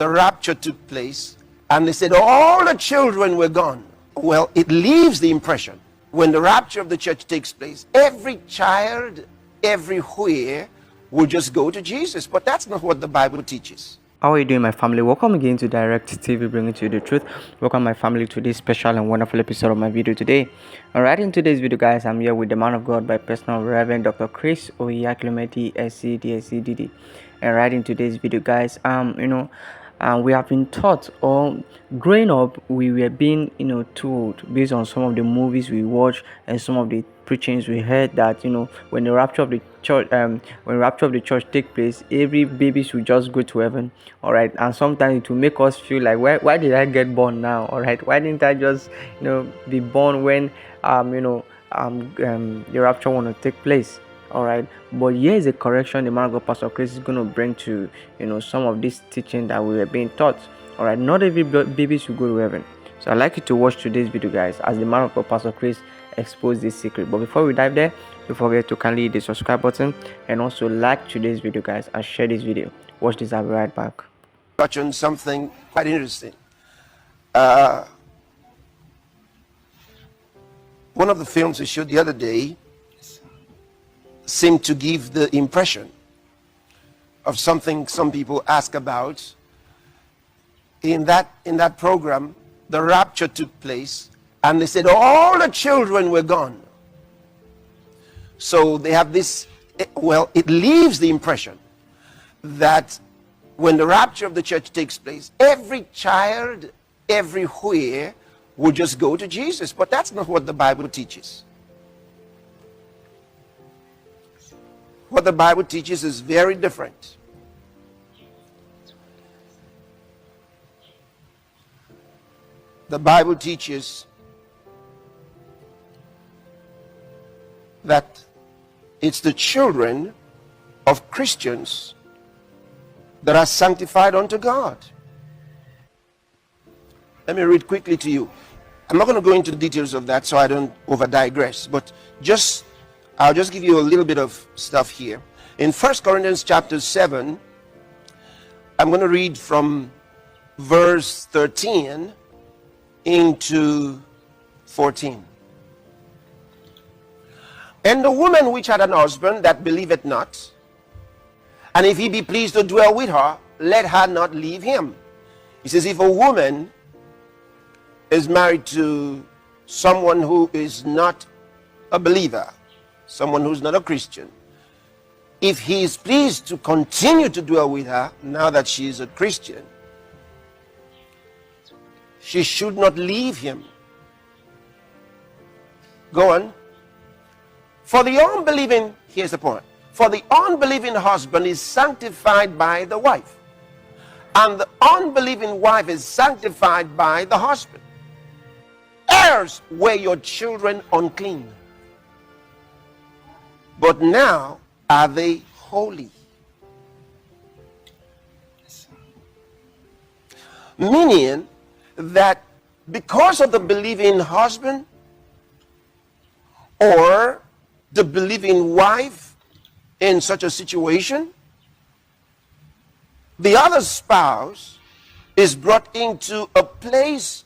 the rapture took place, and they said all the children were gone. Well, it leaves the impression when the rapture of the church takes place, every child, everywhere, will just go to Jesus. But that's not what the Bible teaches. How are you doing, my family? Welcome again to Direct TV, bringing to you the truth. Welcome, my family, to this special and wonderful episode of my video today. Alright, in today's video, guys, I'm here with the man of God by personal Reverend Dr. Chris Oyakhilome, DSC, DD. And right in today's video, guys, we have been taught, or growing up, we were being, told based on some of the movies we watch and some of the preachings we heard that when the rapture of the church take place, every baby should just go to heaven. All right, and sometimes it will make us feel like, why did I get born now? All right, why didn't I just be born when the rapture want to take place? All right, but here is a correction the man of God, Pastor Chris, is going to bring to some of this teaching that we were being taught. All right, not every baby should go to heaven. So I'd like you to watch today's video, guys, as the man of God, Pastor Chris, expose this secret. But before we dive there, don't forget to kindly hit the subscribe button and also like today's video, guys, and share this video. Watch this. I'll be right back. Touch on something quite interesting. One of the films we showed the other day seemed to give the impression of something some people ask about. In that program, the rapture took place, and they said all the children were gone. So they have this, well, it leaves the impression that when the rapture of the church takes place, every child, everywhere, will just go to Jesus. But that's not what the Bible teaches. What the Bible teaches is very different. The Bible teaches that it's the children of Christians that are sanctified unto God. Let me read quickly to you. I'm not going to go into the details of that so I don't over digress, but I'll just give you a little bit of stuff here. In 1 Corinthians chapter 7, I'm going to read from verse 13 into 14. And the woman which had an husband that believeth not, and if he be pleased to dwell with her, let her not leave him. He says, if a woman is married to someone who is not a believer, someone who's not a Christian, if he is pleased to continue to dwell with her now that she is a Christian, she should not leave him. Go on. For the unbelieving, here's the point. For the unbelieving husband is sanctified by the wife, and the unbelieving wife is sanctified by the husband. Else were your children unclean, but now are they holy. Meaning that because of the believing husband or the believing wife in such a situation, the other spouse is brought into a place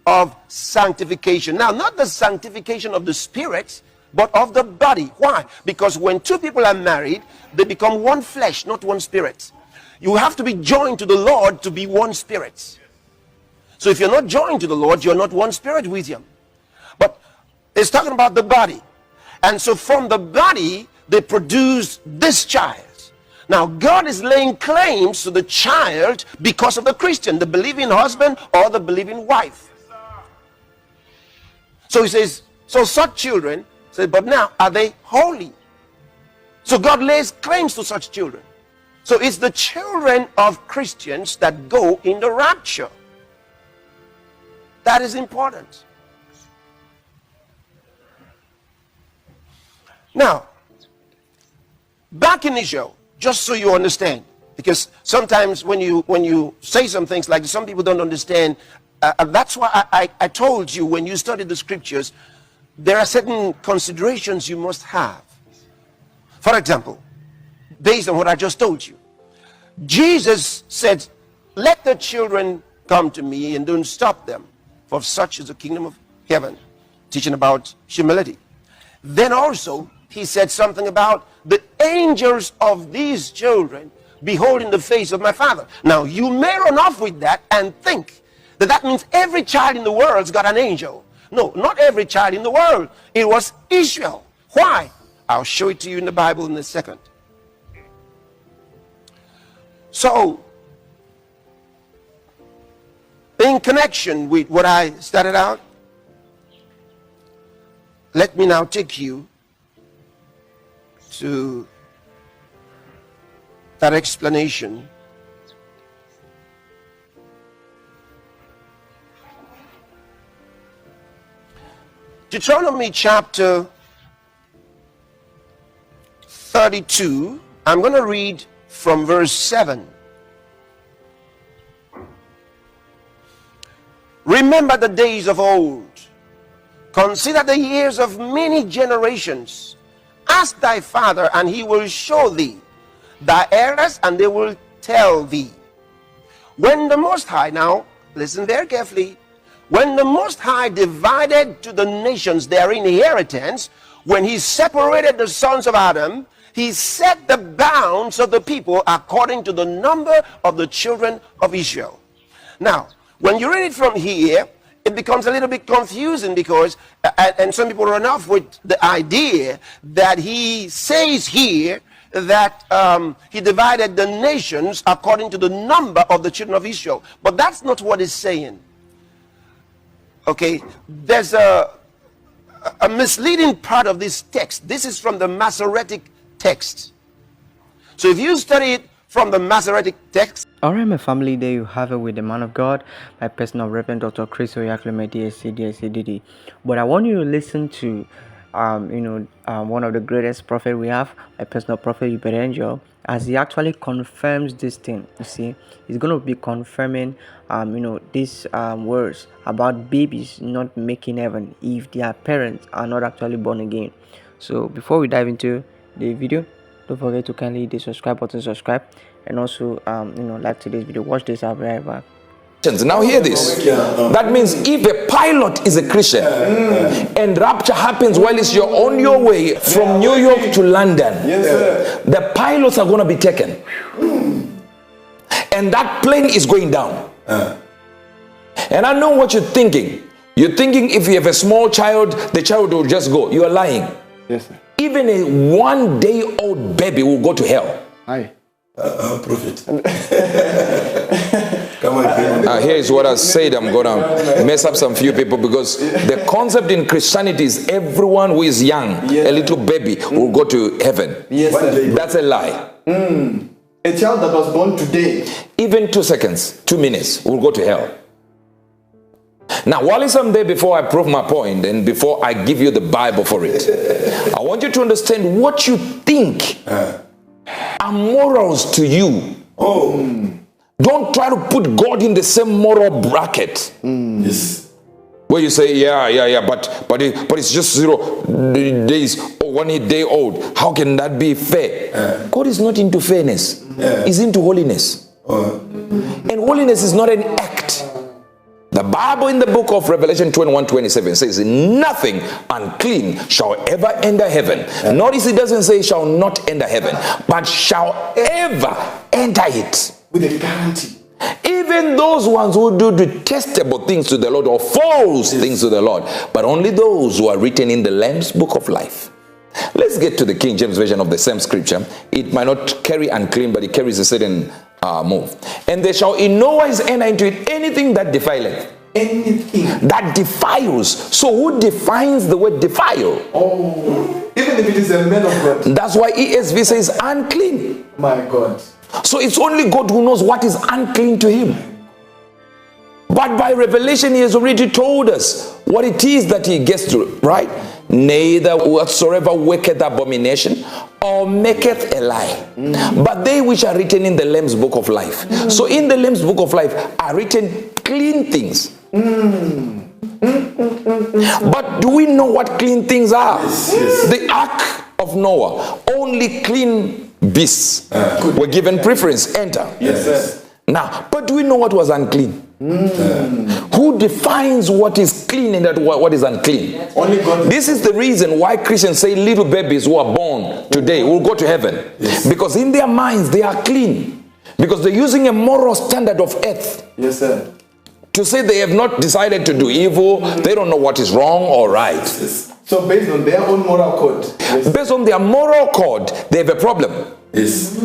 of sanctification. Now, not the sanctification of the spirit, but of the body. Why? Because when two people are married, they become one flesh, not one spirit. You have to be joined to the Lord to be one spirit. So if you're not joined to the Lord, you're not one spirit with him. But it's talking about the body. And so from the body, they produce this child. Now, God is laying claims to the child because of the Christian, the believing husband or the believing wife. So he says, so such children, say, but now are they holy? So God lays claims to such children. So it's the children of Christians that go in the rapture. That is important. Now, back in Israel, just so you understand, because sometimes when you say some things like this, some people don't understand. That's why I told you when you study the scriptures, there are certain considerations you must have. For example, based on what I just told you, Jesus said, let the children come to me and don't stop them, for such is the kingdom of heaven. Teaching about humility. Then also, he said something about the angels of these children beholding the face of my Father. Now, you may run off with that and think that that means every child in the world's got an angel. No, not every child in the world. It was Israel. Why? I'll show it to you in the Bible in a second. So, in connection with what I started out, let me now take you to that explanation. Deuteronomy chapter 32, I'm going to read from verse 7. Remember the days of old. Consider the years of many generations. Ask thy father, and he will show thee. Thy elders, and they will tell thee. When the Most High, now listen very carefully, when the Most High divided to the nations their inheritance, when he separated the sons of Adam, he set the bounds of the people according to the number of the children of Israel. Now, when you read it from here, it becomes a little bit confusing because, and some people run off with the idea that he says here that he divided the nations according to the number of the children of Israel. But that's not what he's saying. Okay, there's a misleading part of this text. This is from the Masoretic text. So if you study it from the Masoretic text. Alright, my family, there you have it with the man of God, my personal Reverend Dr. Chris Oyakhilome, DSC, DD. But I want you to listen to, one of the greatest prophet we have, my personal prophet Uebert, as he actually confirms this thing. You see, he's going to be confirming, these words about babies not making heaven if their parents are not actually born again. So before we dive into the video, don't forget to kindly hit the subscribe button, and also like today's video. Watch this, I'll be right back. Now hear this. That means if a pilot is a Christian and rapture happens while you're on your way from New York to London, the pilots are going to be taken. And that plane is going down. And I know what you're thinking. You're thinking if you have a small child, the child will just go. You are lying. Yes, sir. Even a 1-day-old baby will go to hell. Aye. Prophet. Come on, Here is what I said. I'm going to mess up some few people because the concept in Christianity is everyone who is young, a little baby, will go to heaven. Yes, sir. That's a lie. A child that was born today, Even 2 seconds, 2 minutes, will go to hell. Now, while I'm there, before I prove my point and before I give you the Bible for it, I want you to understand what you think are morals to you. Don't try to put God in the same moral bracket. Yes. Where you say, but it's just 0 days or 1 day old. How can that be fair? God is not into fairness. He's into holiness. And holiness is not an act. The Bible in the book of Revelation 21:27 says, nothing unclean shall ever enter heaven. Notice it doesn't say shall not enter heaven, but shall ever enter it. with a guarantee. Even those ones who do detestable things to the Lord or false things to the Lord, but only those who are written in the Lamb's book of life. Let's get to the King James version of the same scripture. It might not carry unclean, but it carries a certain move. And they shall in no wise enter into it anything that defileth. Anything That defiles. So who defines the word defile? even if it is a man of God. That's why ESV says unclean. My God. So it's only God who knows what is unclean to him. But by revelation, he has already told us what it is that he gets to, right? Neither whatsoever worketh abomination or maketh a lie, but they which are written in the Lamb's book of life. So in the Lamb's book of life are written clean things. But do we know what clean things are? Yes. The ark of Noah, only clean beasts were given preference. Enter. Yes. Now, but do we know what was unclean? Who defines what is clean and what is unclean? Only God. This is the reason why Christians say little babies who are born today will go to heaven. Yes. Because in their minds they are clean. Because they're using a moral standard of earth. Yes, sir. To say they have not decided to do evil, they don't know what is wrong or right. Yes. So based on their own moral code. Yes. Based on their moral code, they have a problem. Yes.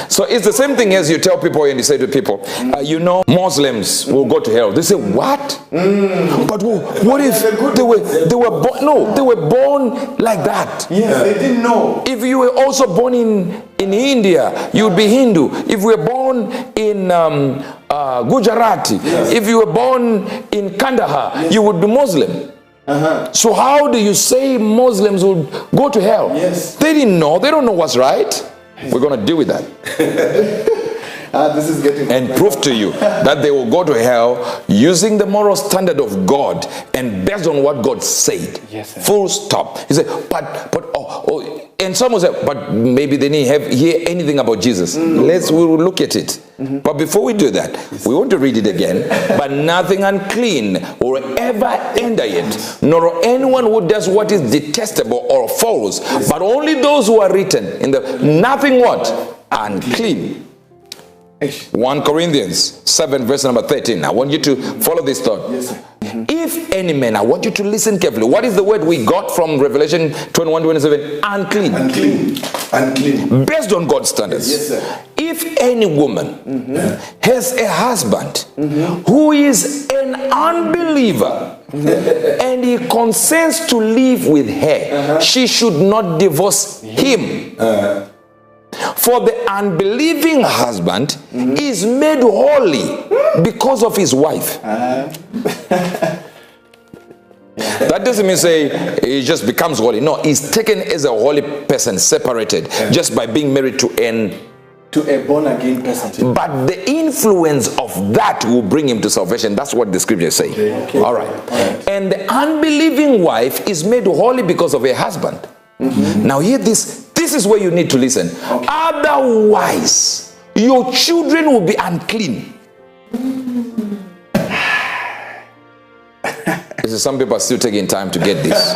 So it's the same thing as you tell people and you say to people, Muslims will go to hell. They say, what? But what if they were born? No, they were born like that. Yes, they didn't know. If you were also born in India, you would be Hindu. If you were born in Gujarati, if you were born in Kandahar, you would be Muslim. So how do you say Muslims would go to hell? Yes. They didn't know. They don't know what's right. We're going to deal with that. This is getting And prove to you that they will go to hell using the moral standard of God and based on what God said. Yes, sir. Full stop. He said, and some will say, but maybe they didn't hear anything about Jesus. We will look at it. But before we do that, we want to read it again. But nothing unclean will ever enter it, nor anyone who does what is detestable or false, but only those who are written in the nothing what? Unclean. 1 Corinthians 7 verse number 13. I want you to follow this thought. Yes, sir. If any man, I want you to listen carefully. What is the word we got from Revelation 21:27? Unclean. Unclean. Unclean. Based on God's standards. Yes, sir. If any woman has a husband who is an unbeliever and he consents to live with her, she should not divorce him. For the unbelieving husband is made holy because of his wife. That doesn't mean say he just becomes holy. No, he's taken as a holy person, separated, just by being married to a born again person. But the influence of that will bring him to salvation. That's what the scriptures say. Okay. All right. And the unbelieving wife is made holy because of her husband. Now hear this. This is where you need to listen. Okay. Otherwise, your children will be unclean. Some people are still taking time to get this.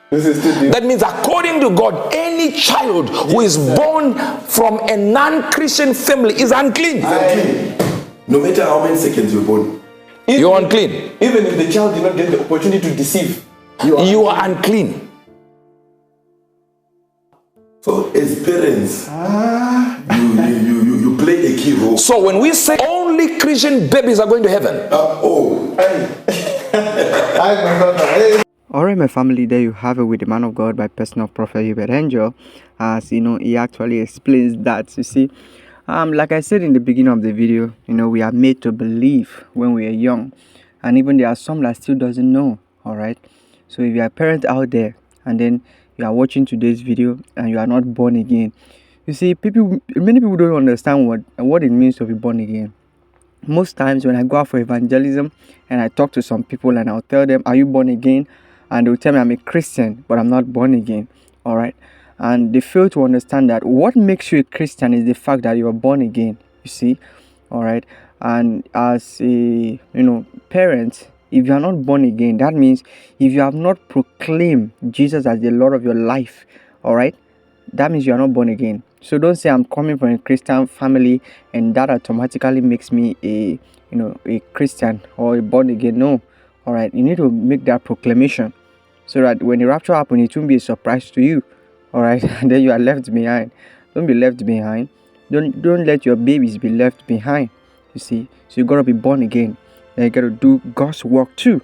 This is too deep. That means according to God, any child who is born from a non-Christian family is unclean. No matter how many seconds you're born. You're unclean. Even if the child did not get the opportunity to deceive, you are unclean. So as parents, you play a key role. So when we say only Christian babies are going to heaven. Alright, my family, there you have it with the man of God by person of Prophet Uebert. As you know, he actually explains that. You see, like I said in the beginning of the video, we are made to believe when we are young, and even there are some that still doesn't know. Alright, so if you are a parent out there and then you are watching today's video and you are not born again, you see, many people don't understand what it means to be born again. Most times when I go out for evangelism and I talk to some people and I'll tell them, are you born again? And they'll tell me I'm a Christian, but I'm not born again. All right. And they fail to understand that what makes you a Christian is the fact that you are born again. You see. All right. And as a parent, if you are not born again, that means if you have not proclaimed Jesus as the Lord of your life, all right, that means you are not born again. So don't say I'm coming from a Christian family and that automatically makes me a Christian or a born again. No. All right, you need to make that proclamation so that when the rapture happens, it won't be a surprise to you. All right, and then you are left behind. Don't be left behind. Don't let your babies be left behind. You see, so you gotta be born again. Then you gotta do God's work too.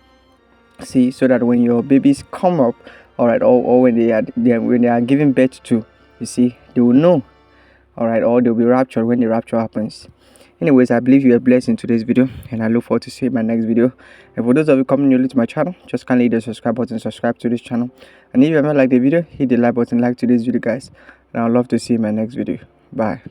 See, so that when your babies come up, all right, or when they are giving birth to, you see, they will know. All right, or they'll be raptured when the rapture happens. Anyways, I believe you are blessed in today's video, and I look forward to seeing my next video. And for those of you coming newly to my channel, just kindly hit the subscribe button, subscribe to this channel. And if you haven't liked the video, hit the like button, like today's video, guys. And I'd love to see you in my next video. Bye.